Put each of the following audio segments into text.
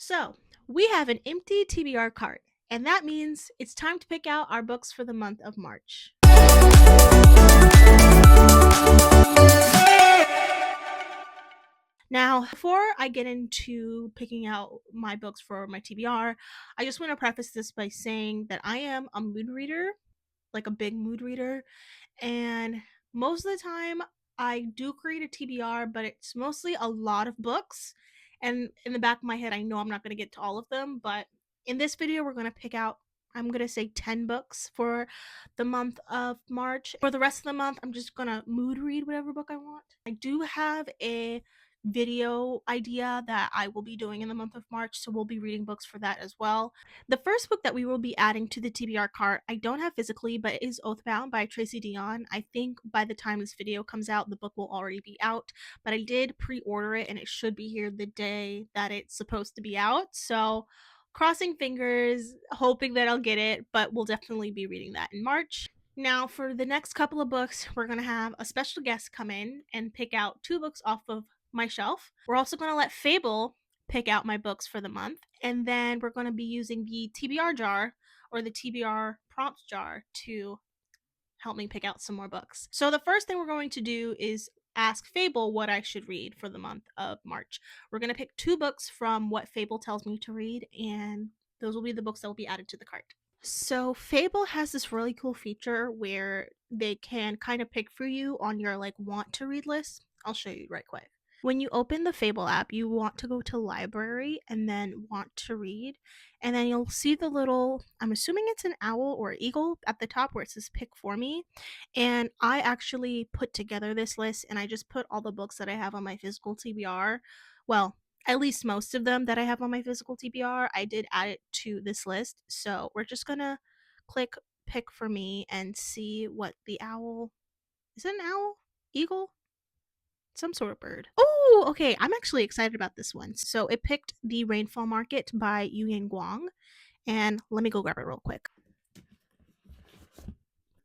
So, we have an empty TBR cart, and that means it's time to pick out our books for the month of March. Now, before I get into picking out my books for my TBR, I just want to preface this by saying that I am a mood reader, like a big mood reader, and most of the time I do create a TBR, but it's mostly a lot of books. And in the back of my head, I know I'm not going to get to all of them, but in this video, we're going to pick out, I'm going to say 10 books for the month of March. For the rest of the month, I'm just going to mood read whatever book I want. I do have a video idea that I will be doing in the month of March, so we'll be reading books for that as well. The first book that we will be adding to the TBR cart, I don't have physically, but it is Oathbound by Tracy Dion. I think by the time this video comes out, the book will already be out, but I did pre-order it and it should be here the day that it's supposed to be out. So crossing fingers, hoping that I'll get it, but we'll definitely be reading that in March. Now, for the next couple of books, we're going to have a special guest come in and pick out 2 books off of my shelf. We're also going to let Fable pick out my books for the month, and then we're going to be using the TBR jar or the TBR prompt jar to help me pick out some more books. So the first thing we're going to do is ask Fable what I should read for the month of March. We're going to pick 2 books from what Fable tells me to read, and those will be the books that will be added to the cart. So Fable has this really cool feature where they can kind of pick for you on your like want to read list. I'll show you right quick. When you open the Fable app, you want to go to library and then want to read, and then you'll see the little, I'm assuming it's an owl or eagle at the top where it says pick for me. And I actually put together this list and I just put all the books that I have on my physical TBR. Well, at least most of them that I have on my physical TBR, I did add it to this list. So we're just gonna click pick for me and see what the owl, is it an owl? Eagle? Some sort of bird. Oh, okay. I'm actually excited about this one. So it picked The Rainfall Market by Yuyan Guang. And let me go grab it real quick.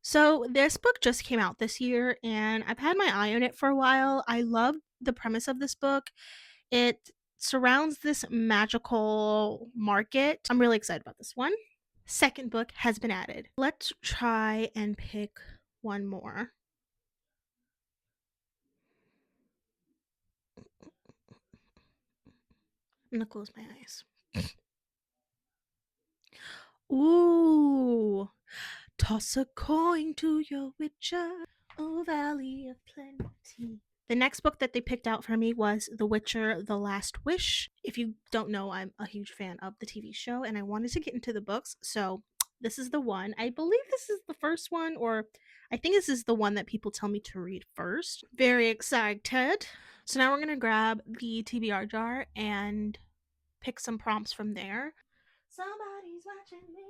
So this book just came out this year and I've had my eye on it for a while. I love the premise of this book. It surrounds this magical market. I'm really excited about this one. Second book has been added. Let's try and pick one more. I'm gonna close my eyes. Ooh. Toss a coin to your witcher, oh valley of plenty. The next book that they picked out for me was The Witcher, The Last Wish. If you don't know, I'm a huge fan of the TV show and I wanted to get into the books, so this is the one. I believe this is the first one, or I think this is the one that people tell me to read first. Very excited. So now we're going to grab the TBR jar and pick some prompts from there. Somebody's watching me.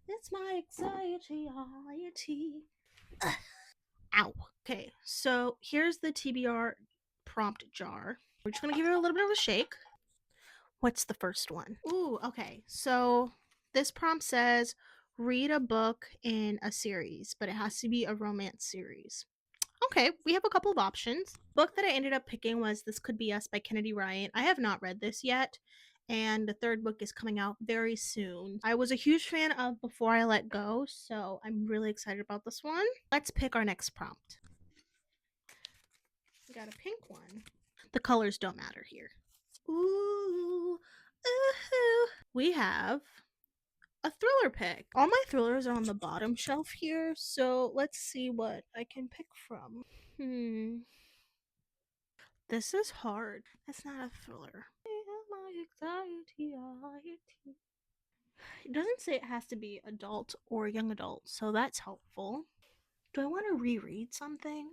It's my anxiety. Ow. Okay, so here's the TBR prompt jar. We're just gonna give it a little bit of a shake. What's the first one? Ooh, okay. So this prompt says read a book in a series, but it has to be a romance series. Okay, we have a couple of options. Book that I ended up picking was This Could Be Us by Kennedy Ryan. I have not read this yet, and the third book is coming out very soon. I was a huge fan of Before I Let Go, so I'm really excited about this one. Let's pick our next prompt. We got a pink one. The colors don't matter here. Ooh, ooh. We have a thriller pick. All my thrillers are on the bottom shelf here, so let's see what I can pick from. This is hard. That's not a thriller. It doesn't say it has to be adult or young adult, so that's helpful. Do I want to reread something?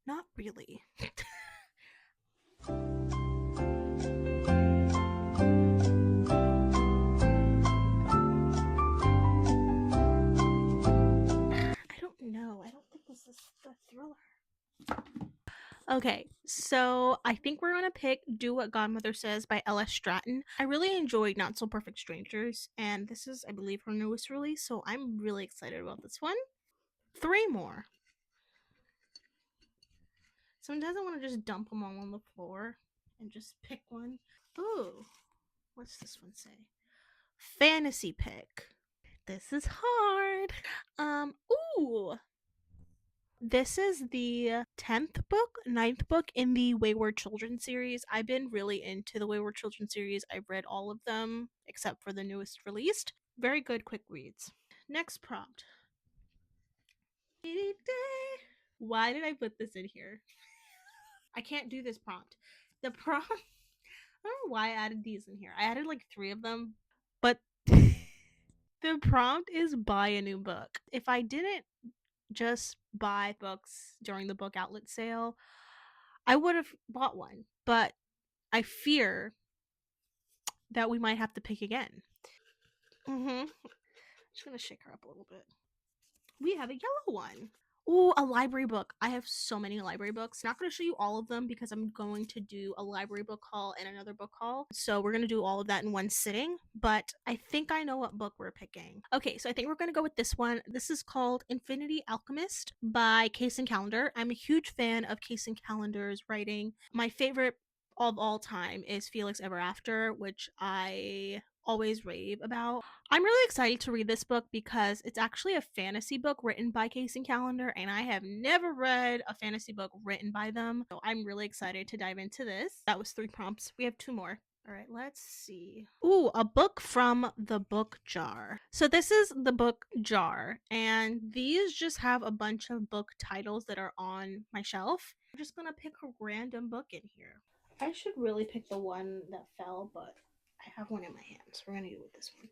Not really. I don't know. I don't think this is a thriller. Okay, so I think we're gonna pick Do What Godmother Says by L.S. Stratton. I really enjoyed Not So Perfect Strangers, and this is, I believe, her newest release, so I'm really excited about this one. 3 more. Sometimes I want to just dump them all on the floor and just pick one. Ooh, what's this one say? Fantasy pick. This is hard. Ooh. This is the 10th book, ninth book in the Wayward Children series. I've been really into the Wayward Children series. I've read all of them except for the newest released. Very good quick reads. Next prompt. Why did I put this in here? I can't do this prompt. The prompt, I don't know why I added these in here. I added like 3 of them, but the prompt is buy a new book. If I didn't just buy books during the book outlet sale, I would have bought one. But I fear that we might have to pick again. Just gonna shake her up a little bit. We have a yellow one. Ooh, a library book. I have so many library books. Not going to show you all of them because I'm going to do a library book haul and another book haul. So we're going to do all of that in one sitting. But I think I know what book we're picking. Okay, so I think we're going to go with this one. This is called Infinity Alchemist by Kaysen Callender. I'm a huge fan of Kaysen Callender's writing. My favorite of all time is Felix Ever After, which I always rave about. I'm really excited to read this book because it's actually a fantasy book written by Kaysen Callender, and I have never read a fantasy book written by them. So I'm really excited to dive into this. That was 3 prompts. We have 2 more. All right, let's see. Ooh, a book from the book jar. So this is the book jar, and these just have a bunch of book titles that are on my shelf. I'm just gonna pick a random book in here. I should really pick the one that fell, but I have one in my hand, so we're gonna go with this one.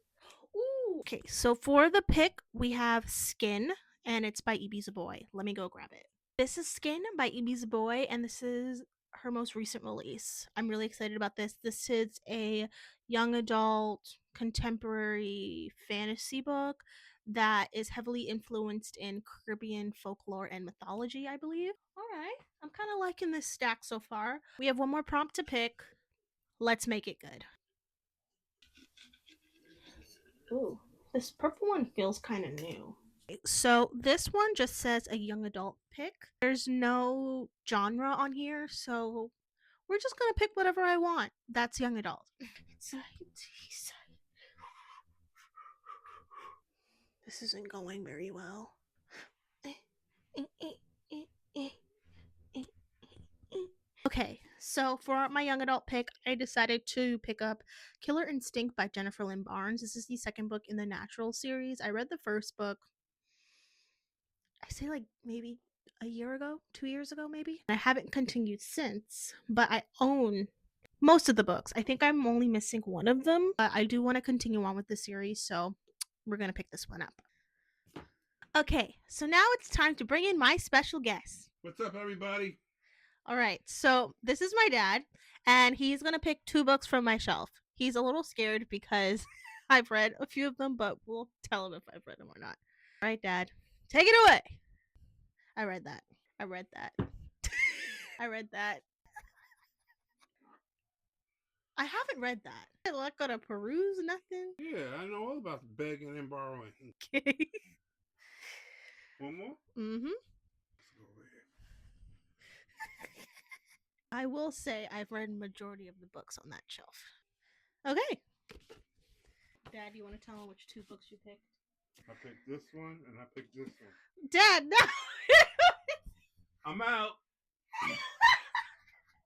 Ooh. Okay, so for the pick, we have Skin, and it's by Ibiza Boy. Let me go grab it. This is Skin by Ibiza Boy, and this is her most recent release. I'm really excited about this. This is a young adult contemporary fantasy book that is heavily influenced in Caribbean folklore and mythology, I believe. All right, I'm kind of liking this stack so far. We have one more prompt to pick. Let's make it good. Ooh, this purple one feels kind of new. So this one just says a young adult pick. There's no genre on here, so we're just gonna pick whatever I want. That's young adult. This isn't going very well. Okay, so for my young adult pick, I decided to pick up Killer Instinct by Jennifer Lynn Barnes. This is the second book in the Natural series. I read the first book, I say like maybe a year ago, 2 years ago, maybe. I haven't continued since, but I own most of the books. I think I'm only missing one of them, but I do want to continue on with the series, so we're going to pick this one up. Okay, so now it's time to bring in my special guest. What's up, everybody? All right, so this is my dad, and he's going to pick 2 books from my shelf. He's a little scared because I've read a few of them, but we'll tell him if I've read them or not. All right, Dad, take it away. I read that. I read that. I read that. I haven't read that. I'm not gonna peruse nothing. Yeah, I know all about begging and borrowing. Okay. One more? Mm-hmm. Let's go over here. I will say I've read majority of the books on that shelf. Okay. Dad, you want to tell him which 2 books you picked? I picked this one and I picked this one. Dad, no! I'm out.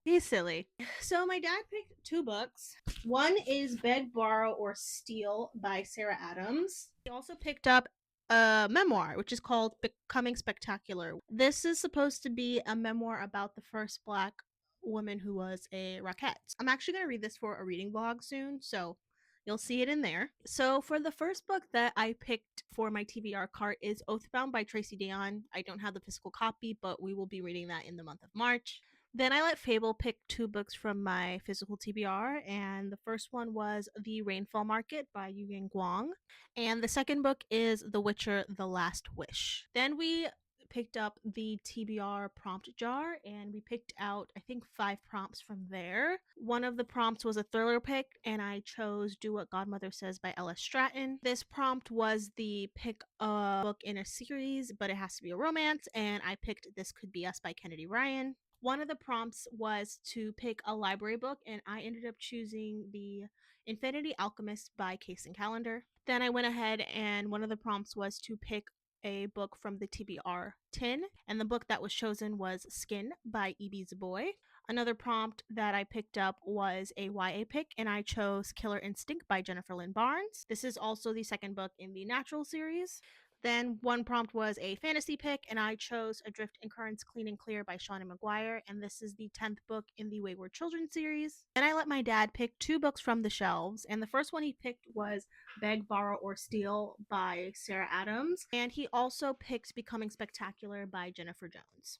He's silly. So my dad picked 2 books. One is Beg, Borrow, or Steal by Sarah Adams. He also picked up a memoir, which is called Becoming Spectacular. This is supposed to be a memoir about the first Black woman who was a rockette. I'm actually going to read this for a reading blog soon, so you'll see it in there. So for the first book that I picked for my TBR cart is Oathbound by Tracy Deonn. I don't have the physical copy, but we will be reading that in the month of March. Then I let Fable pick 2 books from my physical TBR, and the first one was The Rainfall Market by Yugen Guang, and the second book is The Witcher: The Last Wish. Then we picked up the TBR prompt jar, and we picked out, I think, 5 prompts from there. One of the prompts was a thriller pick, and I chose Do What Godmother Says by L.S. Stratton. This prompt was the pick a book in a series, but it has to be a romance, and I picked This Could Be Us by Kennedy Ryan. One of the prompts was to pick a library book, and I ended up choosing The Infinity Alchemist by Case and Calendar. Then I went ahead and one of the prompts was to pick a book from the TBR 10, and the book that was chosen was Skin by E.B. Boy. Another prompt that I picked up was a YA pick, and I chose Killer Instinct by Jennifer Lynn Barnes. This is also the second book in the Natural series. Then one prompt was a fantasy pick, and I chose Adrift and Currents Clean and Clear by Shawnee McGuire, and this is the 10th book in the Wayward Children series. Then I let my dad pick two books from the shelves, and the first one he picked was Beg, Borrow, or Steal by Sarah Adams, and he also picked Becoming Spectacular by Jennifer Jones.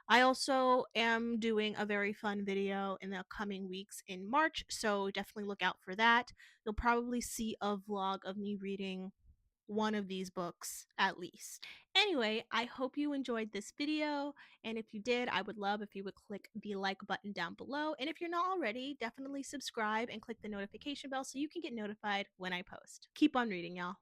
I also am doing a very fun video in the upcoming weeks in March, so definitely look out for that. You'll probably see a vlog of me reading one of these books at least. Anyway, I hope you enjoyed this video, and if you did, I would love if you would click the like button down below, and if you're not already, definitely subscribe and click the notification bell so you can get notified when I post. Keep on reading, y'all.